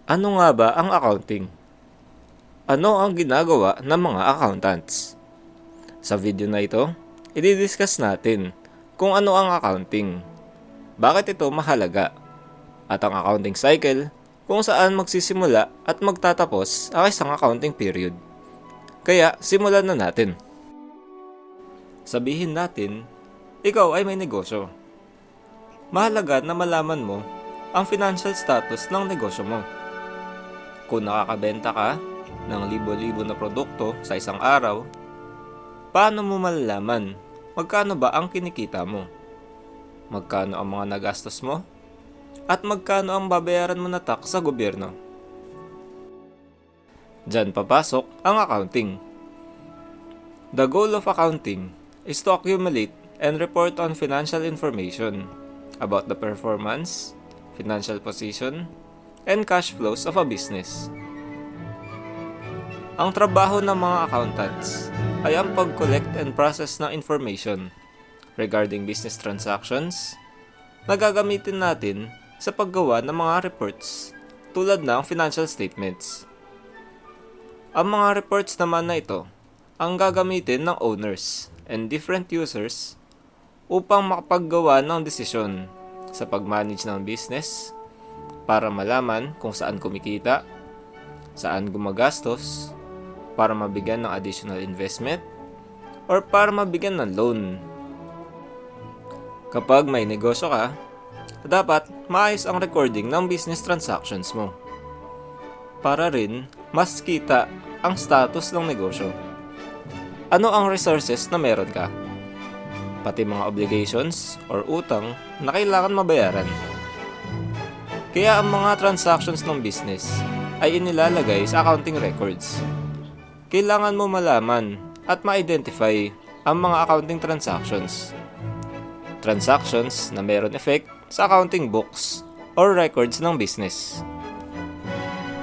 Ano nga ba ang accounting? Ano ang ginagawa ng mga accountants? Sa video na ito, i-discuss natin kung ano ang accounting, bakit ito mahalaga, at ang accounting cycle kung saan magsisimula at magtatapos ang isang accounting period. Kaya simulan na natin. Sabihin natin, ikaw ay may negosyo. Mahalaga na malaman mo ang financial status ng negosyo mo. Kung nakakabenta ka ng libo-libo na produkto sa isang araw, paano mo malalaman magkano ba ang kinikita mo? Magkano ang mga nagastos mo? At magkano ang babayaran mo na tax sa gobyerno? Diyan papasok ang accounting. The goal of accounting is to accumulate and report on financial information about the performance, financial position, and cash flows of a business. Ang trabaho ng mga accountants ay ang pag-collect and process ng information regarding business transactions na gagamitin natin sa paggawa ng mga reports tulad ng financial statements. Ang mga reports naman na ito ang gagamitin ng owners and different users upang makapaggawa ng desisyon sa pag-manage ng business para malaman kung saan kumikita, saan gumagastos, para mabigyan ng additional investment, or para mabigyan ng loan. Kapag may negosyo ka, dapat maayos ang recording ng business transactions mo. Para rin mas kita ang status ng negosyo. Ano ang resources na meron ka? Pati mga obligations or utang na kailangan mabayaran. Kaya ang mga transactions ng business ay inilalagay sa accounting records. Kailangan mo malaman at ma-identify ang mga accounting transactions. Transactions na meron effect sa accounting books or records ng business.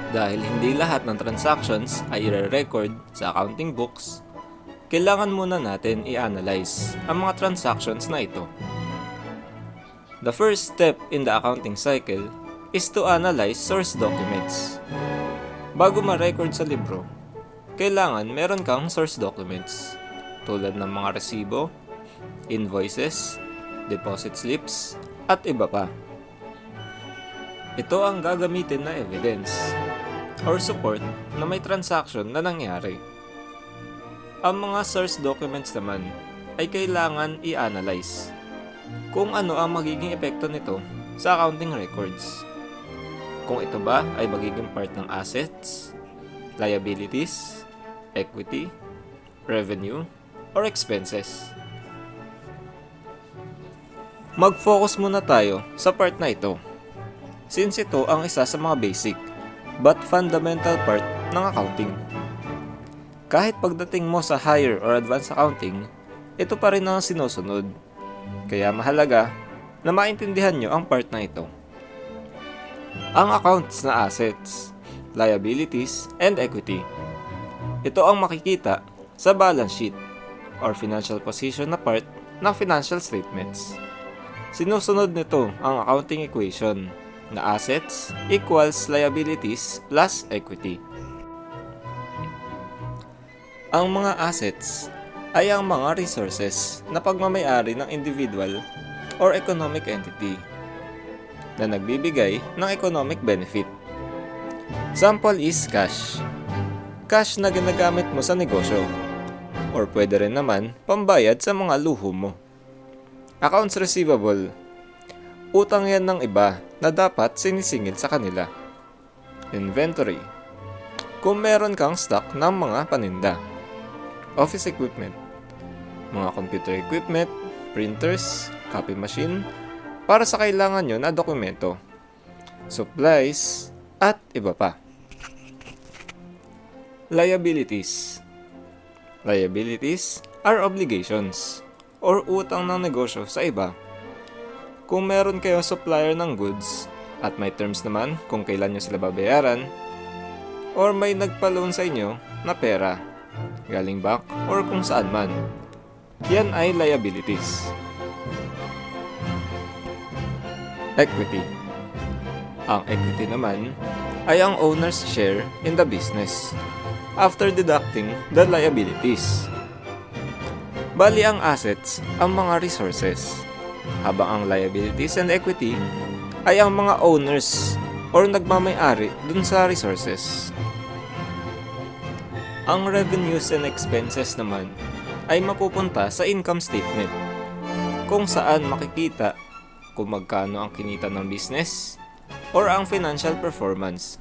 Dahil hindi lahat ng transactions ay i-record sa accounting books, kailangan muna natin i-analyze ang mga transactions na ito. The first step in the accounting cycle is to analyze source documents. Bago ma-record sa libro, kailangan meron kang source documents tulad ng mga resibo, invoices, deposit slips, at iba pa. Ito ang gagamitin na evidence or support na may transaction na nangyari. Ang mga source documents naman ay kailangan i-analyze kung ano ang magiging epekto nito sa accounting records. Kung ito ba ay magiging part ng assets, liabilities, equity, revenue, or expenses. Mag-focus muna tayo sa part na ito, since ito ang isa sa mga basic but fundamental part ng accounting. Kahit pagdating mo sa higher or advanced accounting, ito pa rin ang sinusunod. Kaya mahalaga na maintindihan nyo ang part na ito. Ang accounts na assets, liabilities, and equity. Ito ang makikita sa balance sheet or financial position na part ng financial statements. Sinusunod nito ang accounting equation na assets equals liabilities plus equity. Ang mga assets ay ang mga resources na pagmamay-ari ng individual or economic entity na nagbibigay ng economic benefit. Sample is cash. Cash na ginagamit mo sa negosyo. Or pwede rin naman pambayad sa mga luho mo. Accounts receivable. Utang yan ng iba na dapat sinisingil sa kanila. Inventory. Kung meron kang stock ng mga paninda. Office equipment. Mga computer equipment, printers, copy machine, para sa kailangan nyo na dokumento, supplies, at iba pa. Liabilities. Liabilities are obligations or utang ng negosyo sa iba. Kung meron kayo supplier ng goods at may terms naman kung kailan nyo sila babayaran, or may nagpa-loan sa inyo na pera, galing bank or kung saan man, yan ay liabilities. Equity. Ang equity naman ay ang owner's share in the business after deducting the liabilities. Bali ang assets ang mga resources, habang ang liabilities and equity ay ang mga owners or nagmamay-ari dun sa resources. Ang revenues and expenses naman ay mapupunta sa income statement, kung saan makikita kung magkano ang kinita ng business or ang financial performance.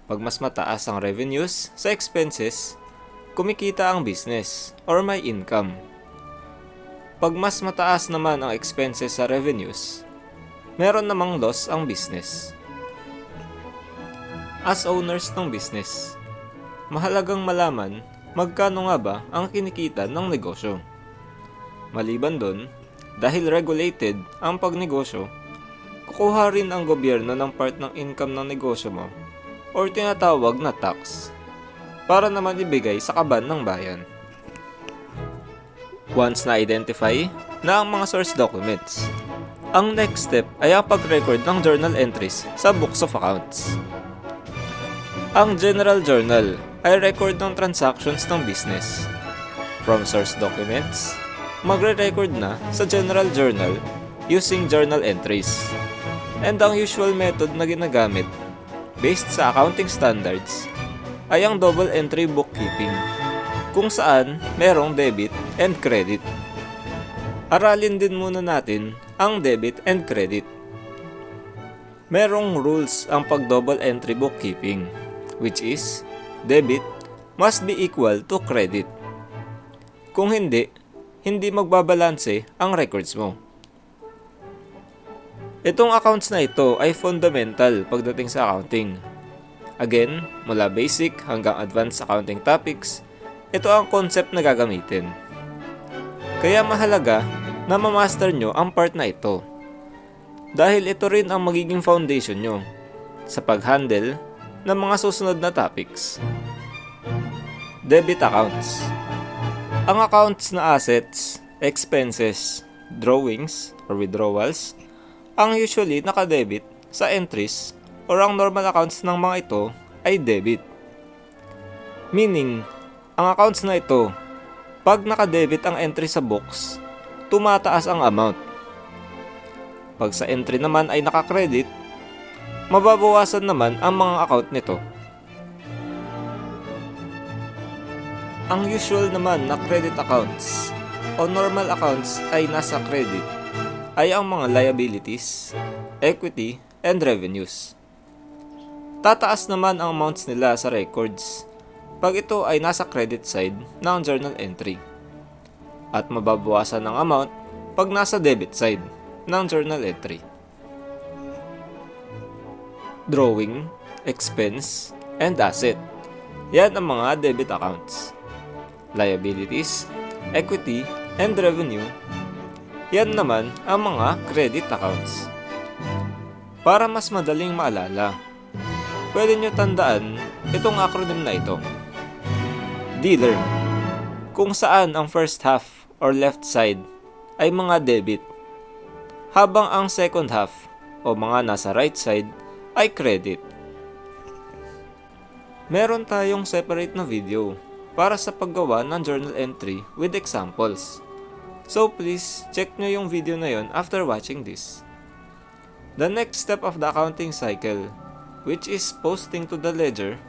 Pag mas mataas ang revenues sa expenses, kumikita ang business or may income. Pag mas mataas naman ang expenses sa revenues, meron namang loss ang business. As owners ng business, mahalagang malaman magkano nga ba ang kinikita ng negosyo. Maliban doon, dahil regulated ang pagnegosyo, kukuha rin ang gobyerno ng part ng income ng negosyo mo or tinatawag na tax para naman ibigay sa kaban ng bayan. Once na-identify na ang mga source documents, ang next step ay ang pag-record ng journal entries sa Books of Accounts. Ang General Journal ay record ng transactions ng business. From source documents, magre-record na sa General Journal using journal entries. And ang usual method na ginagamit based sa accounting standards ay ang double entry bookkeeping, kung saan merong debit and credit. Aralin din muna natin ang debit and credit. Merong rules ang pag-double entry bookkeeping, which is debit must be equal to credit. Kung hindi magbabalanse ang records mo. Itong accounts na ito ay fundamental pagdating sa accounting. Again, mula basic hanggang advanced accounting topics, ito ang concept na gagamitin. Kaya mahalaga na ma-master nyo ang part na ito. Dahil ito rin ang magiging foundation nyo sa pag-handle ng mga susunod na topics. Debit accounts. Ang accounts na assets, expenses, drawings or withdrawals ang usually nakadebit sa entries or ang normal accounts ng mga ito ay debit. Meaning, ang accounts na ito, pag nakadebit ang entry sa books, tumataas ang amount. Pag sa entry naman ay nakakredit, mababawasan naman ang mga account nito. Ang usual naman na credit accounts o normal accounts ay nasa credit ay ang mga liabilities, equity, and revenues. Tataas naman ang amounts nila sa records pag ito ay nasa credit side ng journal entry, at mababawasan ang amount pag nasa debit side ng journal entry. Drawing, expense, and asset. Yan ang mga debit accounts. Liabilities, equity, and revenue. Yan naman ang mga credit accounts. Para mas madaling maalala, pwede nyo tandaan itong acronym na ito. Dealer, kung saan ang first half or left side ay mga debit, habang ang second half o mga nasa right side ay credit. Meron tayong separate na video para sa paggawa ng journal entry with examples. So please, check nyo yung video na yon after watching this. The next step of the accounting cycle, which is posting to the ledger,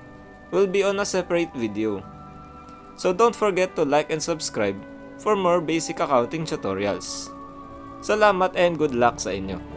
will be on a separate video. So don't forget to like and subscribe for more basic accounting tutorials. Salamat and good luck sa inyo.